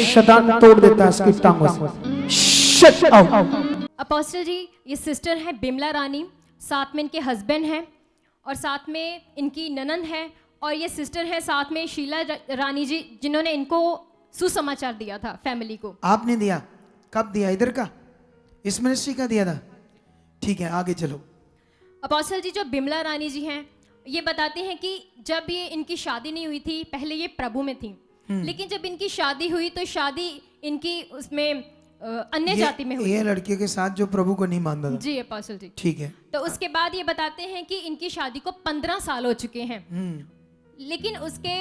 शैतान तोड़ देता है इसकी टांगों से। Shut out. अपोस्टल जी, ये सिस्टर है बिमला रानी, साथ में इनके हस्बैंड हैं और साथ में इनकी ननंद है, और ये सिस्टर है साथ में शीला रानी जी, जिन्होंने इनको सुसमाचार दिया था फैमिली को। आपने दिया? कब दिया? इधर का, इस मिनिस्ट्री का दिया था? ठीक है, आगे चलो। अपोस्टल जी, जो बिमला रानी जी हैं, ये बताते हैं कि जब ये इनकी शादी नहीं हुई थी, पहले ये प्रभु में थी, लेकिन जब इनकी शादी हुई तो शादी इनकी उसमें अन्य जाति में हुई। ये लड़के के साथ जो प्रभु को नहीं मानता था। जी अपोस्टल जी। ठीक है। तो उसके बाद ये बताते हैं कि इनकी शादी को 15 साल हो चुके हैं, लेकिन उसके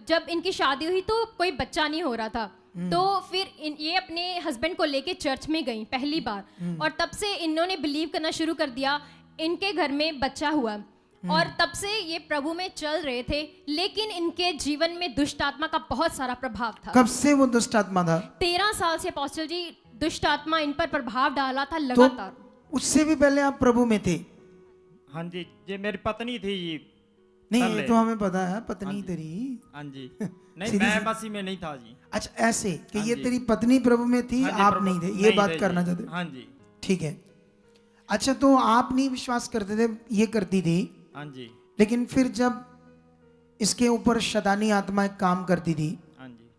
जब इनकी शादी हुई तो कोई बच्चा नहीं हो रहा था। तो फिर ये अपने हस्बैंड को लेके चर्च में गई पहली बार, और तब से इन्होंने बिलीव करना शुरू कर दिया। इनके घर में बच्चा हुआ और तब से ये प्रभु में चल रहे थे, लेकिन इनके जीवन में दुष्ट आत्मा का बहुत सारा प्रभाव था। कब से वो दुष्ट आत्मा था? 13 साल से अपोस्टल जी दुष्ट आत्मा इन पर प्रभाव डाला था लगातार। तो उससे भी पहले आप प्रभु में थे? हाँ जी, ये मेरी पत्नी थी जी। नहीं, ये तो हमें पता है, पत्नी तेरी। हाँ जी। नहीं, मैं मसीह में नहीं था जी। अच्छा, ऐसे कि ये तेरी पत्नी प्रभु में थी, आप नहीं थे, ये बात करना चाहते? हाँ जी। ठीक है। अच्छा, तो आप नहीं विश्वास करते थे, ये करती थी? हाँ जी। लेकिन फिर जब इसके ऊपर शैतानी आत्मा काम करती थी, हाँ जी,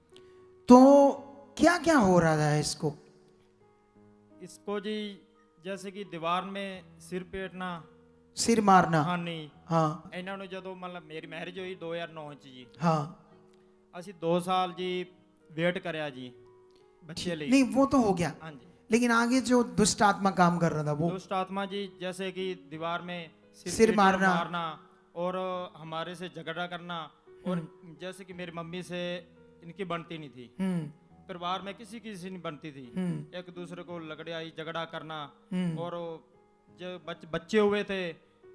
तो क्या क्या हो रहा था इसको? इसको जी जैसे कि दीवार में सिर पेटना, सिर मारना। हाँ नहीं, हाँ ਇਹਨਾਂ ਨੂੰ ਜਦੋਂ ਮਤਲਬ ਮੇਰੀ ਮੈਰਿਜ ਹੋਈ 2009 ਚ ਜੀ, हाँ। ਅਸੀਂ 2 ਸਾਲ ਜੀ ਵੇਟ ਕਰਿਆ ਜੀ ਬੱਚੇ ਲਈ। नहीं, वो तो हो गया, हाँ जी। लेकिन आगे जो दुष्ट आत्मा काम कर रहा था वो? दुष्ट आत्मा जी जैसे कि दीवार में सिर पेट मारना और हमारे से झगड़ा करना, और जैसे कि मेरी मम्मी से इनकी बनती नहीं थी, परिवार में किसी किसी नहीं बनती थी, एक दूसरे को लड़ाई झगड़ा करना, और जब बच्चे हुए थे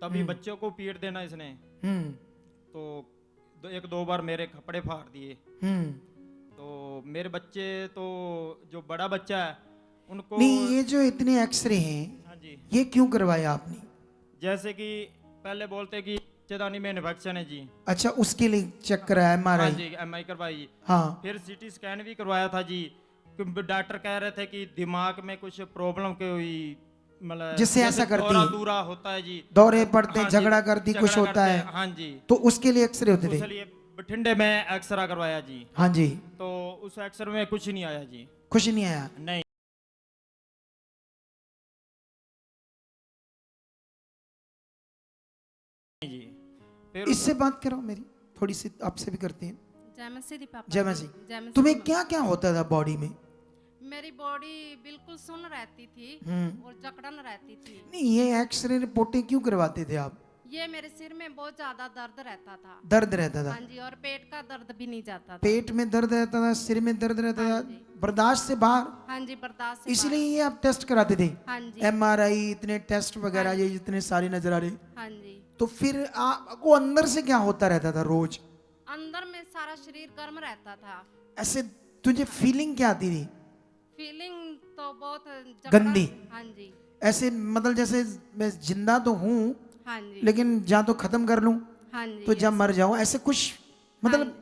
तभी बच्चों को पीट देना इसने। तो एक दो बार मेरे कपड़े फाड़ दिए। तो मेरे बच्चे तो जो बड़ा बच्चा है उनको नहीं, ये जो इतने एक्सरे हैं, हाँ जी, ये क्यों करवाया आपने? जैसे कि पहले बोलते कि चेदानी में इन्फेक्शन है जी। अच्छा, उसके लिए चेक कराया? हाँ MRI? जी, MI करवाई। हाँ। फिर CT स्कैन भी करवाया था जी, क्योंकि डॉक्टर कह रहे थे कि दिमाग में कुछ प्रॉब्लम की हुई, मतलब जिससे ऐसा करती है, दूरा होता है जी, दौरे पड़ते, हाँ जी, झगड़ा करती, कुछ झगड़ा होता करते है। हैं, हाँ जी। तो उसके लिए एक्सरे होते थे? इसलिए बठिंडे में एक्सरा करवाया जी। हाँ जी। तो उस एक्सरे में कुछ नहीं आया जी। कुछ नहीं आया? नहीं जी। फिर इससे बात करो, मेरी थोड़ी सी आपसे भी करते हैं। जय मसीह दी पापा। जय मसीह। जय मसीह। तुम्हें क्या क्या होता था बॉडी में? मेरी बॉडी बिल्कुल सुन्न रहती थी और जकड़न रहती थी। नहीं, ये एक्सरे रिपोर्टें क्यों करवाते थे आप? ये मेरे सिर में बहुत ज्यादा दर्द रहता था। दर्द रहता था? हाँ जी, और पेट का दर्द भी नहीं जाता था। पेट में दर्द रहता था, सिर में दर्द रहता हाँ था, जी। बर्दाश्त से बाहर? हाँ जी, बर्दाश्त से इसलिए ये आप टेस्ट कराते थे? बाहर। हाँ जी। MRI, इतने टेस्ट वगैरह, हाँ ये जितने सारे नजर आ रहे। हाँ जी। तो फिर आपको अंदर से क्या होता रहता था रोज? अंदर में सारा शरीर गर्म रहता था। ऐसे तुझे फीलिंग क्या आती थी? फीलिंग तो बहुत जकड़न। गंदी? हाँ जी। ऐसे मतलब जैसे मैं जिंदा तो हूँ, हाँ जी। लेकिन जा तो खत्म कर लूं, हाँ जी। तो जब मर जाऊं, ऐसे कुछ मतलब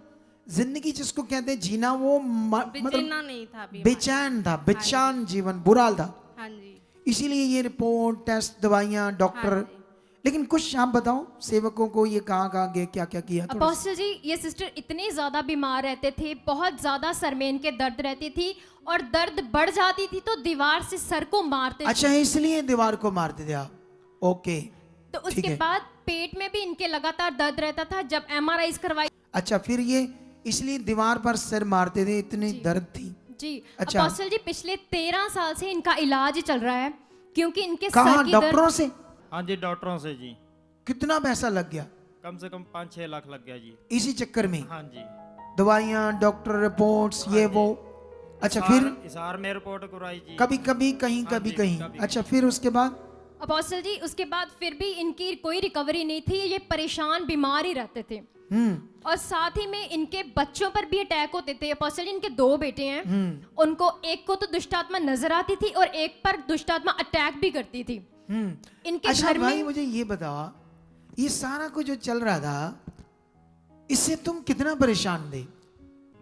जिंदगी जिसको कहते हैं जीना, वो मतलब जीना नहीं था अभी। बेचैन था, बेचैन जीवन, बुरा था। हाँ जी। इसीलिए ये रिपोर्ट, टेस्ट, दवाइयाँ, डॉक्टर। हाँ जी। लेकिन कुछ आप बताओ सेवकों को, ये कहाँ गए, क्या क्या किया? अपोस्टल जी, ये सिस्टर इतने ज्यादा बीमार रहते थे, बहुत ज्यादा सर में इनके दर्द रहती थी, और दर्द बढ़ जाती थी तो दीवार से सर को मारते थे। अच्छा, इसलिए दीवार को मारते थे आप? ओके। तो उसके बाद पेट में भी इनके लगातार दर्द रहता था। जब MRI करवाई। अच्छा, फिर ये इसलिए दीवार पर सर मारते थे, इतनी दर्द थी? जी। अच्छा। अपोस्टल जी, पिछले 13 साल से इनका इलाज ही चल रहा है, क्योंकि इनके कहाँ, सर की डॉक्टरों से? हाँ जी, डॉक्टरों से जी। कितना पैसा लग गया? कम से कम 5-6 लाख लग गया जी इसी चक्कर में? हाँ जी। दवाइयाँ, डॉक्टर, रिपोर्ट्स, ये वो। अच्छा, हिसार- फिर हिसार में रिपोर्ट करवाई जी। कभी कभी कहीं, हाँ कभी जी, कहीं। कभी। अच्छा, फिर उसके बाद? अपोस्टल जी, उसके बाद फिर भी इनकी कोई रिकवरी नहीं थी। ये परेशान, बीमार ही रहते थे, और साथ ही में इनके बच्चों पर भी अटैक होते थे। अपोस्टल जी, इनके 2 बेटे हैं, उनको एक को तो दुष्ट आत्मा नजर आती थी और एक पर दुष्ट आत्मा अटैक भी करती थी इनके अच्छा घर भाई, में। मुझे ये बताओ, ये सारा कुछ जो चल रहा था, इससे तुम कितना परेशान थे?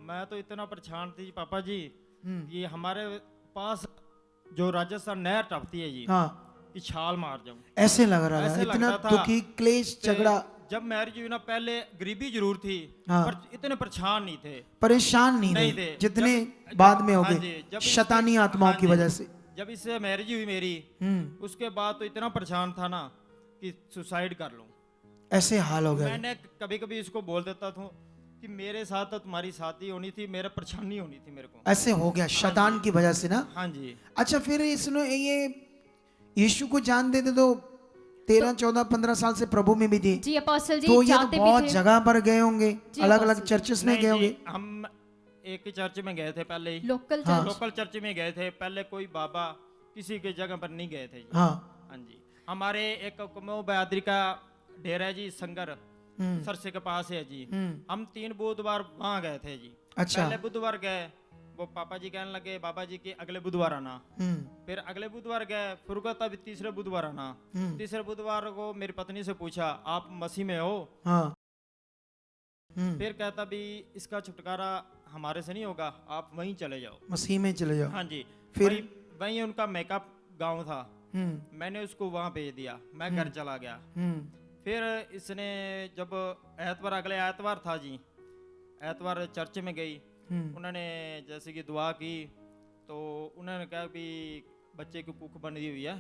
मैं तो इतना परेशान थी पापा जी, ये हमारे पास जो राजस्थान नहर टपती है जी, हाँ, कि छाल मार जाऊं। ऐसे लग रहा ऐसे था, इतना लगता था। दुखी, क्लेश, ते झगड़ा। जब मैरिज हुई ना, पहले गरीबी जरूर थी, हाँ। पर इतने परेशान नहीं थे। परेशान नहीं नहीं थे थे। जितने जब- बाद में हो हाँ गए, जी, जब शैतानी इससे- आत्माओं हाँ की जी, वजह से। जब इससे मैरिज हुई मेरी, उसके बाद तो इतना परेशान था ना कि सुसाइड कर लूं। ऐसे हाल हो गया। मैंने कभी कभी इसको बोल देता था कि मेरे साथ तो तुम्हारी शादी होनी थी, मेरा परेशानी होनी थी मेरे को। ऐसे हो गया शैतान की वजह से ना। हाँ जी। अच्छा, फिर इसने ये यीशु को जान देते तो 13, 14, 15 साल से प्रभु में भी थे, जी अपोस्टल जी तो ये तो जाते भी बहुत थे। जगह पर गए होंगे, जी, अलग अलग अपोस्टल। चर्चेस में नहीं गए जी, होंगे। हम एक ही चर्च में गए थे पहले ही। लोकल हाँ। चर्च। लोकल चर्च में गए थे पहले, कोई बाबा किसी के जगह पर नहीं गए थे जी। हाँ, हाँ जी। हमारे एक कुमो बहादुरी का डेरा है जी, संगर सरसे के पास है जी। हम 3 बुधवार वहाँ गए थे जी। अच्छा। पहले बुधवार गए, वो पापा जी कहने लगे बाबा जी कि अगले बुधवार आना। फिर अगले बुधवार गए, फिर कहता अभी तीसरे बुधवार आना। तीसरे बुधवार को मेरी पत्नी से पूछा आप मसीह में हो? हाँ। फिर कहता भी इसका छुटकारा हमारे से नहीं होगा, आप वहीं चले जाओ। मसीह में चले जाओ। हाँ जी। फिर? वहीं उनका मेकअप गांव था, मैंने उसको वहां भेज दिया, मैं घर चला गया। फिर इसने जब एतवार, अगले एतवार था जी, एतवार चर्च में गई, उन्होंने जैसे कि दुआ की, तो उन्होंने कहा भी बच्चे की कुख बनी हुई है।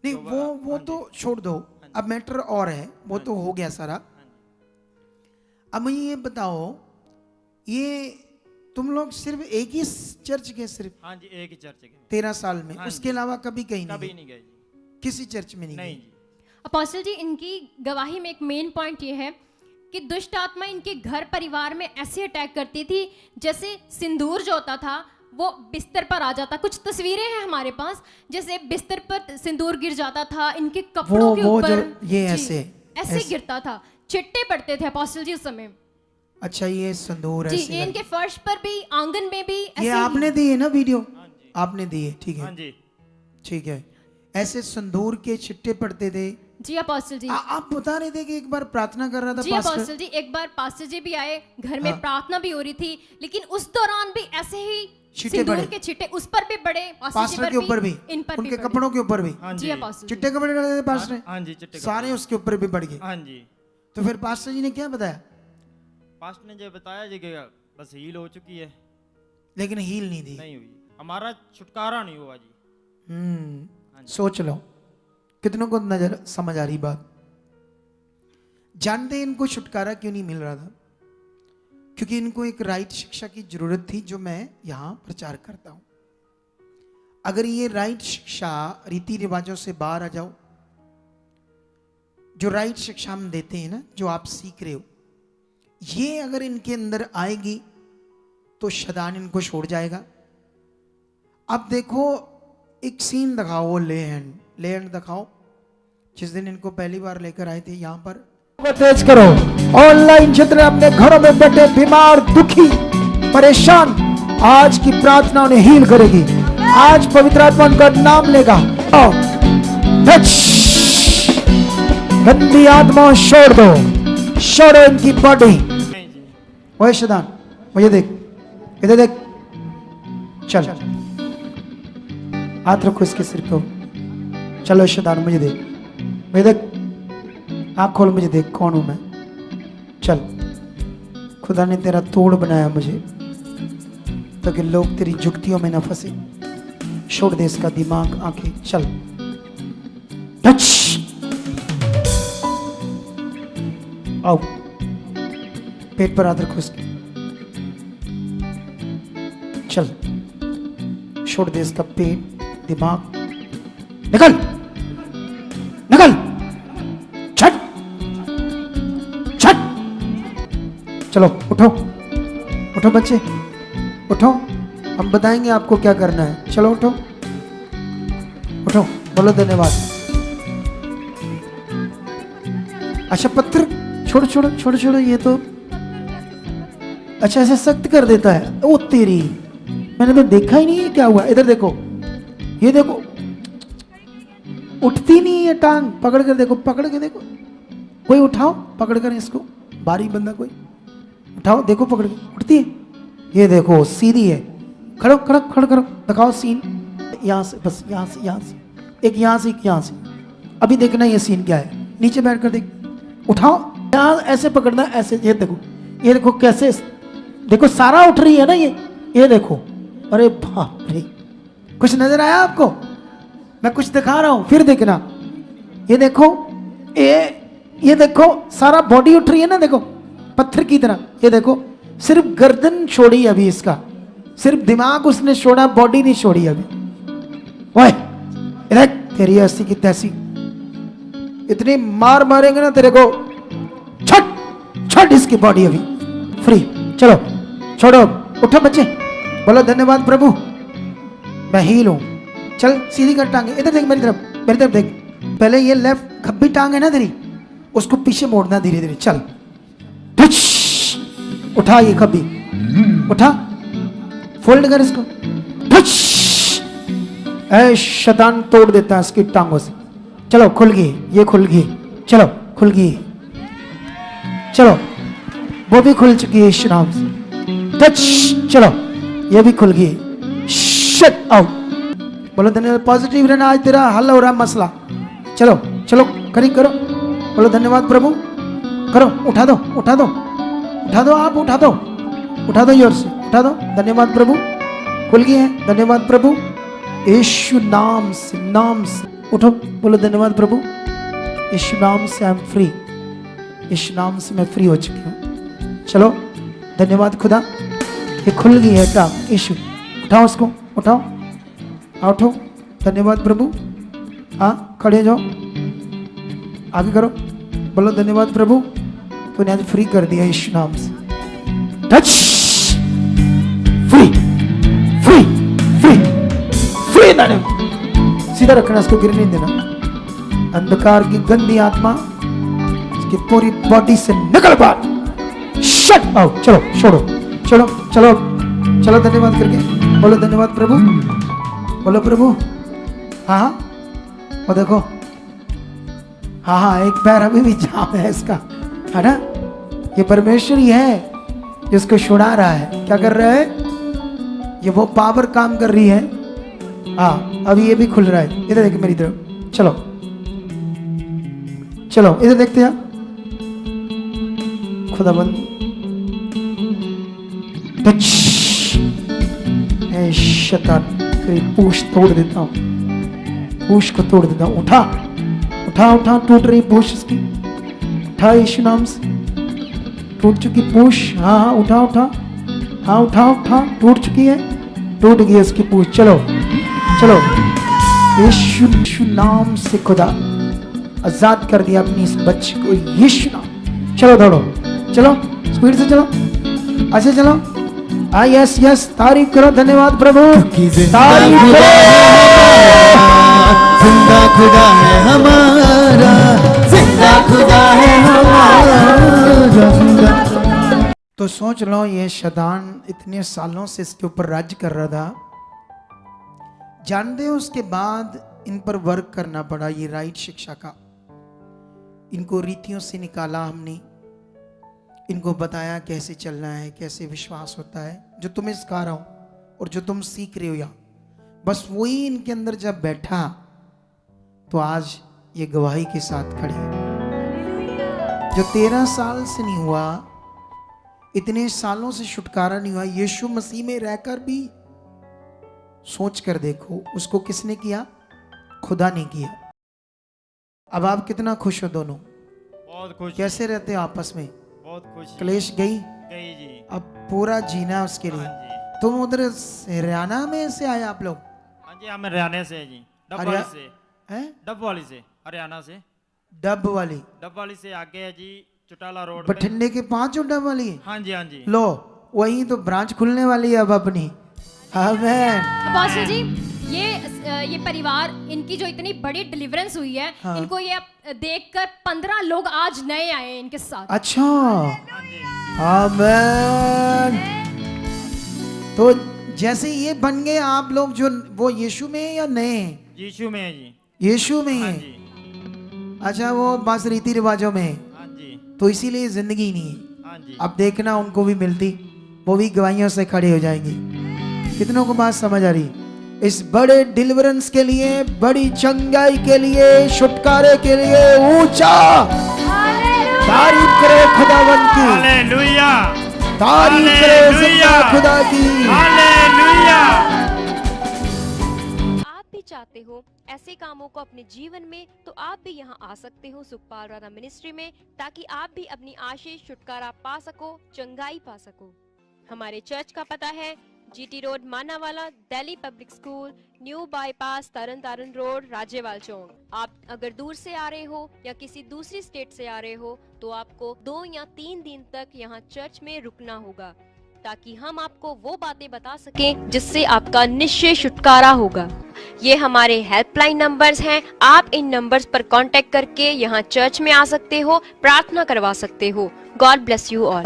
नहीं, तो वो हाँ तो जी। छोड़ दो, अब मैटर और है, वो तो हो गया सारा। हाँ जी। अब मुझे ये बताओ, ये तुम लोग सिर्फ एक ही चर्च के, सिर्फ हाँ जी, एक ही चर्च गए, 13 साल में, हाँ उसके जी। अलावा कभी कहीं नहीं कभी गए? नहीं गए जी। किसी चर्च में नहीं नहीं गए? जी। अपोस्टल जी इनकी गवाही में एक मेन पॉइंट ये है कि दुष्ट आत्मा इनके घर परिवार में ऐसे अटैक करती थी जैसे सिंदूर जो होता था वो बिस्तर पर आ जाता। कुछ तस्वीरें हैं हमारे पास, जैसे बिस्तर पर सिंदूर गिर जाता था, इनके कपड़ों के वो ऊपर जो ये जी, ऐसे गिरता था, चिट्टे पड़ते थे अपोस्टल जी उस समय। अच्छा, ये संदूर जी, ऐसे ये इनके फर्श पर भी, आंगन में भी ऐसे ये ही। आपने दी है ना वीडियो? हाँ जी। आपने दी है, ठीक हाँ है, जी। ठीक है। ऐसे संदूर के चिट्टे पड़ते थे। जी अपोस्टल जी। आप बता रहे थे कि एक बार प्रार्थना कर रहा था जी पास्टर। अपोस्टल जी, एक बार पास्टर जी भी आए, घर में हाँ। प्रार्थना भी हो रही थी, लेकिन उस दौरान भी ऐसे ही छिट्टे सिंदूर पड़े। के छिट्टे उस पर भी पड़े, पास्टर के ऊपर भी, इन पर उनके भी पड़े। कपड़ों के ऊपर भी हाँ जी जी। अपोस्टल जी। चिट्टे कपड़े डाले थे पास्टर ने? हाँ जी, चिट्टे सारे उसके ऊपर भी पड़ गए। हाँ जी। तो फिर पास्टर जी ने क्या बताया? पास्ट ने जो बताया जी कि बस हील हो चुकी है, लेकिन हील नहीं दी। नहीं हुई, हमारा छुटकारा नहीं हुआ जी। हाँ जी। सोच लो कितनों को नजर समझ आ रही बात। जानते हैं इनको छुटकारा क्यों नहीं मिल रहा था? क्योंकि इनको एक राइट शिक्षा की जरूरत थी, जो मैं यहां प्रचार करता हूं। अगर ये राइट शिक्षा रीति रिवाजों से बाहर आ जाओ, जो राइट शिक्षा हम देते हैं ना, जो आप सीख रहे हो, ये अगर इनके अंदर आएगी तो शैतान इनको छोड़ जाएगा। अब देखो, एक सीन दिखाओ, वो ले हैंड दिखाओ, जिस दिन इनको पहली बार लेकर आए थे यहाँ पर। तेज करो, ऑनलाइन जितने अपने घरों में बैठे बीमार, दुखी, परेशान, आज की प्रार्थना उन्हें हील करेगी। आज पवित्र आत्मा उनका नाम लेगा। गंदी आत्मा छोड़ दो, छोड़ो इनकी बॉडी। नहीं जी। ओए शैतान, मुझे देख, इधर देख, चल, हाथ रखो इसके सिर पे। चलो शैतान, मुझे देख, मुझे देख, आँख खोल, मुझे देख, कौन हूं मैं। चल, खुदा ने तेरा तोड़ बनाया मुझे, ताकि लोग तेरी जुक्तियों में न फंसे। छोड़ दे इसका दिमाग, आंखें, चल। टच, आओ, पेट पर हाथ रखो इसके। चल, छोड़ दे इसका पेट, दिमाग, निकल, निकल, छट, छट। चलो उठो, उठो बच्चे, उठो, हम बताएंगे आपको क्या करना है। चलो उठो, उठो, बोलो धन्यवाद। अच्छा, पत्थर छोड़ो छोड़ो छोड़ो छोड़ो, ये तो अच्छा ऐसे सख्त कर देता है। ओ तेरी, मैंने तो देखा ही नहीं है क्या हुआ। इधर देखो, ये देखो, उठती नहीं है टांग, पकड़ कर देखो, पकड़ के देखो, कोई उठाओ, पकड़ कर इसको, बारी बंदा कोई उठाओ, देखो पकड़ के, उठती है? ये देखो सीधी है, खड़ो खड़ो खड़ो करो, दिखाओ सीन यहाँ से, बस यहाँ से, यहाँ से, एक यहाँ से, एक यहाँ से। अभी देखना ये सीन क्या है, नीचे बैठ कर देख, उठाओ, यहाँ ऐसे पकड़ना, ऐसे, ये देखो कैसे, देखो सारा उठ रही है ना ये देखो, अरे बाप रे, कुछ नजर आया आपको? मैं कुछ दिखा रहा हूं, फिर देखना, ये देखो, ये देखो सारा बॉडी उठ रही है ना, देखो पत्थर की तरह, ये देखो सिर्फ गर्दन छोड़ी अभी इसका, सिर्फ दिमाग उसने छोड़ा, बॉडी नहीं छोड़ी अभी। ओए इधर, तेरी ऐसी की तैसी, इतनी मार मारेंगे ना तेरे को, छट इसकी बॉडी अभी फ्री। चलो छोड़ो, उठो बच्चे, बोलो धन्यवाद प्रभु, मैं हील हूं। चल सीधी कर टांगे, इधर देख, मेरी तरफ देख। पहले ये लेफ्ट खब्बी टांग है ना तेरी, उसको पीछे मोड़ना धीरे धीरे। चल उठा, ये खब्बी उठा, फोल्ड कर इसको, ऐ शैतान तोड़ देता है इसकी टांगों से। चलो खुल गई, ये खुल गई, चलो खुल गई, चलो वो भी खुल चुकी है यीशु नाम से। टच, चलो ये भी खुल गई, शट आउट। बोलो धन्यवाद, पॉजिटिव रहना, आज तेरा हल हो रहा मसला। चलो चलो करो, बोलो धन्यवाद प्रभु, करो, उठा दो आप, उठा दो जोर से, उठा दो, धन्यवाद प्रभु, खुल गई है, धन्यवाद प्रभु, यीशु नाम से उठो, बोलो धन्यवाद प्रभु, यीशु नाम से आई एम फ्री, यीशु नाम से मैं फ्री हो चुकी हूँ। चलो धन्यवाद खुदा, ये खुल गई है टांग, यीशु उठाओ उसको, उठो, धन्यवाद प्रभु, हाँ खड़े जाओ, आगे करो, बोलो धन्यवाद प्रभु, तूने आज फ्री कर दिया यीशु नाम से। टच, फ्री सीधा रखना, इसको गिरने नहीं देना। अंधकार की गंदी आत्मा इसकी पूरी बॉडी से निकल बाहर, शट आउट। चलो चलो धन्यवाद करके बोलो धन्यवाद प्रभु, बोलो प्रभु, हाँ वो देखो, हाँ एक पैर अभी भी जाम है इसका, है ना? ये परमेश्वर ही है जिसको छुड़ा रहा है। क्या कर रहा है? ये वो पावर काम कर रही है। हाँ अभी ये भी खुल रहा है। इधर देखिए मेरी तरफ, चलो इधर देखते हैं। खुदाबंद शैतान तेरी पूंछ तोड़ देता हूं, पूंछ को तोड़ देता हूं। उठा टूट रही पूंछ इसकी, उठा यीशु नाम से, टूट चुकी पूंछ। हाँ उठा, टूट चुकी है, टूट गई इसकी पूंछ। चलो यीशु नाम से खुदा आजाद कर दिया अपनी इस बच्चे को, यीशु नाम। चलो दौड़ो, चलो स्पीड से चलो, ऐसे चलो। यस तारीफ करो, धन्यवाद प्रभु, तारीफ करो। जिंदा खुदा है हमारा, जिंदा खुदा है हमारा। तो सोच लो, ये शैतान इतने सालों से इसके ऊपर राज्य कर रहा था, जानते हो उसके बाद इन पर वर्क करना पड़ा, ये राइट शिक्षा का। इनको रीतियों से निकाला हमने, इनको बताया कैसे चलना है, कैसे विश्वास होता है, जो तुम्हें सिखा रहा हूं और जो तुम सीख रहे हो। या बस वही इनके अंदर जब बैठा तो आज ये गवाही के साथ खड़े हैं। जो 13 साल से नहीं हुआ, इतने सालों से छुटकारा नहीं हुआ, यीशु मसीह में रहकर भी सोच कर देखो, उसको किसने किया? खुदा ने किया। अब आप कितना खुश हो दोनों? बहुत खुश। कैसे रहते हो आपस में? बहुत खुश। क्लेश गई जी। अब पूरा जीना उसके लिए। हाँ जी। तुम उधर हरियाणा में से आए आप लोग? हाँ जी, हम हरियाणा से हैं जी। डबवाली से हैं? डबवाली से, हरियाणा से। डबवाली से आगे है जी, चुटाला रोड। बठिंडे के 5 डबवाली है? हाँ जी। लो वही तो ब्रांच खुलने वाली है अब अपनी। आमेन। अपोस्टल जी, ये परिवार, इनकी जो इतनी बड़ी डिलीवरेंस हुई है, हाँ। इनको ये देखकर 15 लोग आज नए आए इनके साथ। अच्छा, हाँ जी। आमेन। तो जैसे ये बन गए आप लोग, जो वो यीशु में है या नए हैं? यीशु में है जी। यीशु में हाँ है। जी। अच्छा, वो बस रीति रिवाजों में है, हाँ जी। तो इसीलिए जिंदगी नहीं है। हाँ जी। अब देखना उनको भी मिलती, वो भी गवाहियों से खड़े हो जाएंगे। कितनों को बात समझ आ रही? इस बड़े डिलीवरेंस के लिए, बड़ी चंगाई के लिए, छुटकारे के लिए ऊंचा तारीफ करो खुदावंद की, हालेलुया, तारीफ करो जिंदा खुदा की। हालेलुया। आप भी चाहते हो ऐसे कामों को अपने जीवन में, तो आप भी यहाँ आ सकते हो सुखपाल राणा मिनिस्ट्री में, ताकि आप भी अपनी आशीष, छुटकारा पा सको, चंगाई पा सको। हमारे चर्च का पता है GT road Manawala, Delhi public school, new bypass, Taran Taran road, Rajewal Chowk. आप अगर दूर से आ रहे हो या किसी दूसरी स्टेट से आ रहे हो तो आपको 2 या 3 दिन तक यहाँ चर्च में रुकना होगा, ताकि हम आपको वो बातें बता सकें जिससे आपका निश्चय छुटकारा होगा। ये हमारे हेल्पलाइन नंबर्स हैं। आप इन नंबर्स पर कांटेक्ट करके यहाँ चर्च में आ सकते हो, प्रार्थना करवा सकते हो। God bless you all.